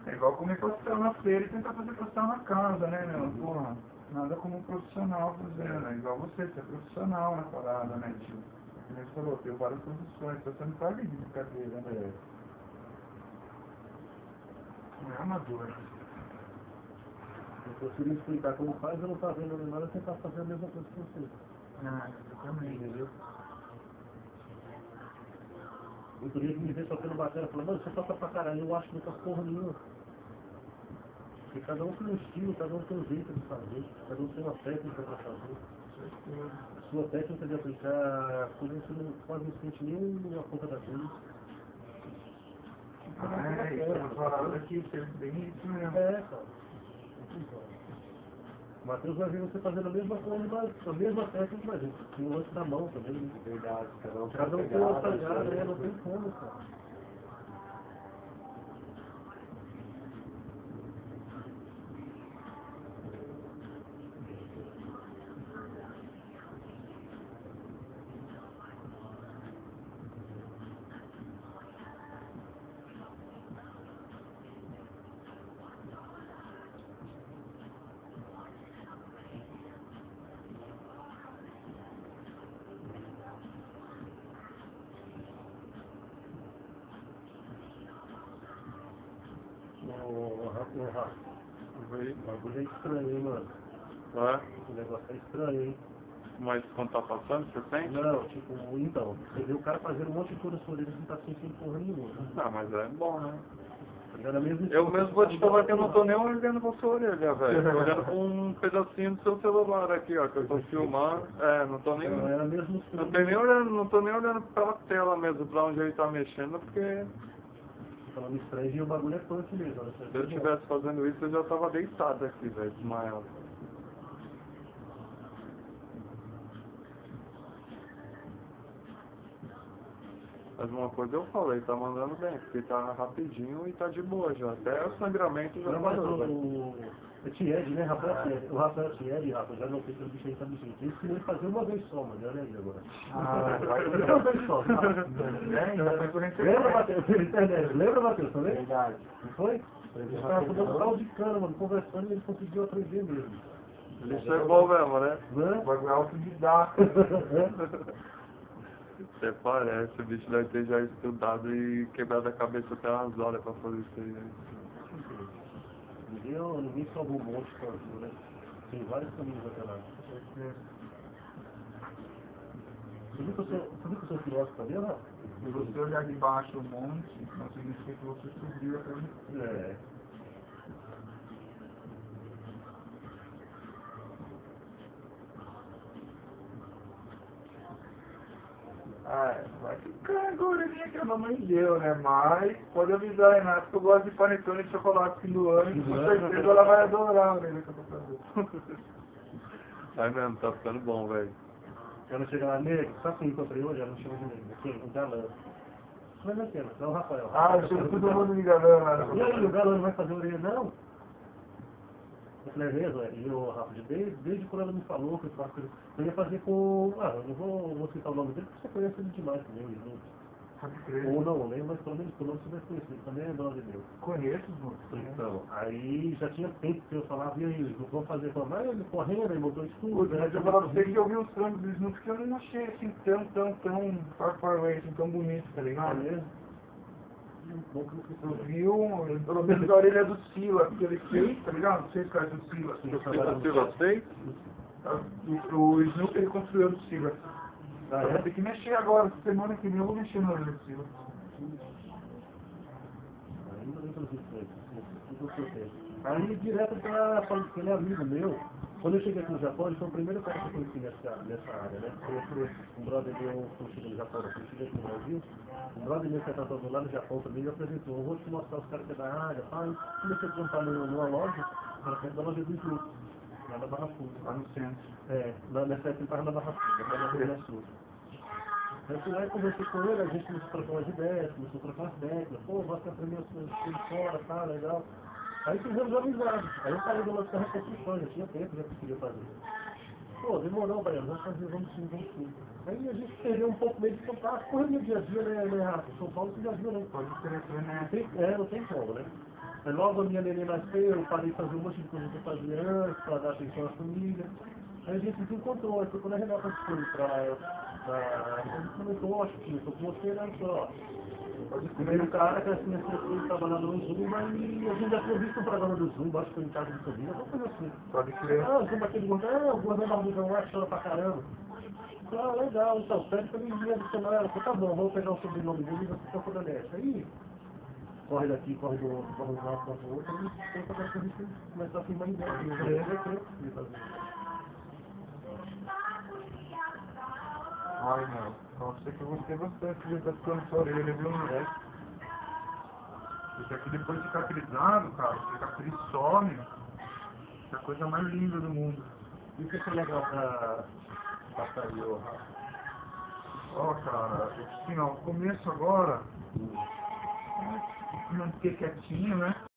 É igual comer pastel na feira e tentar fazer pastel na casa, né, meu? Porra, nada como um profissional fazendo, né? Igual você é profissional na parada, né, tio? Como você falou, tem várias profissões, então você não tá ali de brincadeira, né? Não é amador. Eu prefiro explicar como faz, eu não tá vendo nada, você tá fazendo a mesma coisa que você. Ah, exatamente. Entendeu? Eu queria que me ver tocando bateria e falar, mano, você toca pra caralho, eu acho que não toca porra nenhuma. Porque cada um tem um estilo, cada um tem um jeito de fazer, cada um tem uma técnica pra fazer. A sua técnica de aplicar a coisa você não quase não sente nem a ponta da vez. Isso é uma parada aqui, você é bem isso mesmo. É, cara. O Matheus vai ver você fazendo a mesma coisa, mas a mesma técnica, mas tem o lance da mão também, né? Verdade, Cada um tem uma pegada, né? Não tem como, cara. O bagulho é estranho, hein, mano? O negócio é estranho, hein? Mas quando tá passando, você sente? Não, tipo, então, você vê o cara fazendo um monte de coisa na sua orelha e não tá sentindo porra nenhuma. Não, mas é bom, né? Mesmo Eu mesmo vou te falar que eu não tô nem olhando pra sua orelha, velho. Tô olhando com um pedacinho do seu celular aqui, ó, que eu tô filmando. É, não tô nem. Não tô nem olhando pra tela mesmo, pra onde ele tá mexendo, porque falando estranho e o bagulho é punk mesmo. Né? se eu estivesse fazendo isso, eu já tava deitado aqui, velho, desmaiado. Mas uma coisa eu falei, tá mandando bem, porque tá rapidinho e tá de boa já. Até o sangramento já parou, velho. O Thierry, né, o Rafael Thierry, Rafa, já não sei se o bicho aí tá mexendo. Ele ensinou ele fazer uma vez só, mano, olha aí agora. Vai fazer uma vez só, tá? Lembra, Matheus? Lembra, Matheus, também? Verdade. Não foi? Ele tava dando caldo de cana, mano, conversando e ele conseguiu aprender mesmo. Isso é bom mesmo, né? O bagulho é autodidata. Até parece, o bicho deve ter já estudado e quebrado a cabeça até umas horas pra fazer isso aí, né? Ninguém salvou um monte sozinho, né? Tem vários caminhos até lá. Você viu que eu sou filósofo também, Rafa? Se você olhar de baixo o monte, não significa que você subiu até o É. Ah, vai ficar a gordurinha que a mamãe deu, né? Mas pode avisar, Renato, que eu gosto de panetone de chocolate fim do ano e com certeza ela vai adorar o que eu tô fazendo. Vai mesmo, tá ficando bom, velho. Ela chega lá, nego, sabe quem encontrei hoje? Ela não chama de nego, quem? O galã. Mas não é quem, é o Rafael. Ah, eu chego todo mundo me enganando lá. E aí, o galã não vai fazer orelha, não? Eu falei, mesmo, e o Rafa, desde quando ela me falou que eu ia fazer com... Ah, eu não vou citar o nome dele, porque você conhece ele demais também, o Snoop. Ou não lembro, mas pelo menos pelo nome você vai conhecer, ele também é brother meu. Conheço, mano. Então, aí já tinha tempo que eu falava, e aí, não vamos fazer com a ele correndo, aí botou estudo. Mas eu falava pra você que eu vi os trampos do Snoop que eu não achei assim tão far away, assim, tão bonito, tá ligado? É mesmo? Eu vi pelo menos a orelha do Sila, que ele fez, tá ligado? Vocês caras do Sila. O Silas fez? O Snoop ele construiu do Sila. Ah, Eu vou é? ter que mexer agora, semana que vem eu vou mexer na orelha do Sila. Ainda não consigo. Aí direto pra falando que ele é amigo meu. Quando eu cheguei aqui no Japão, ele foi o primeiro cara que eu conheci nessa área, né? Um brother meu, quando eu cheguei no Japão, quando eu cheguei aqui no Brasil, um brother meu que está todo lá no Japão também me apresentou, eu vou te mostrar os caras que é da área, pai. Comecei a perguntar numa loja, era perto da loja do Snoop, lá na Barra Funda. Lá no centro. É, nessa época ele estava na Barra Funda, na Zona Sul. Aí eu fui lá e conversei com ele, a gente começou a trocar umas ideias, começou a trocar umas técnicas, pô, gosta de aprender as coisas de fora, tá, legal. Aí fizemos amizade. Aí eu falei do lance da reconstrução, já tinha tempo, já conseguia fazer. Pô, Pô, demorou, velho, vamos sim. Aí a gente perdeu um pouco meio de contato, correndo no dia a dia, né, Rafa? São Paulo você já viu, né? Pode crer, né? Não tem como, né? Aí logo a minha neném nasceu, eu parei de fazer um monte de coisa que eu fazia antes, para dar atenção à família. Aí a gente se encontrou, aí foi quando a Renata foi a gente comentou, acho que estou com você, né? Só. Primeiro cara que assim, foi trabalhando no Zumba e a gente já tinha visto o programa do Zumba, acho que foi em casa de família, alguma coisa assim. Pode crer. O Zumba aquele gordão, o gordão barbudão lá, chora pra caramba. Ah, legal, então, pede pra ele me adicionar ela. Falei, tá bom, vamos pegar o sobrenome dele e vamos ficar por honesta. Aí, corre daqui, corre do outro, corre do lado, corre do outro, e tenta pra gente começar a filmar em dentro. Ai, meu. Nossa, que eu gostei bastante de estar ficando sua orelha, viu, moleque? Isso aqui depois de cicatrizado, cara, cicatriz some. É a coisa mais linda do mundo. E o que é legal pra sair, ô Rafa? Ó, cara, assim, ó, o começo agora, manter quietinho, né?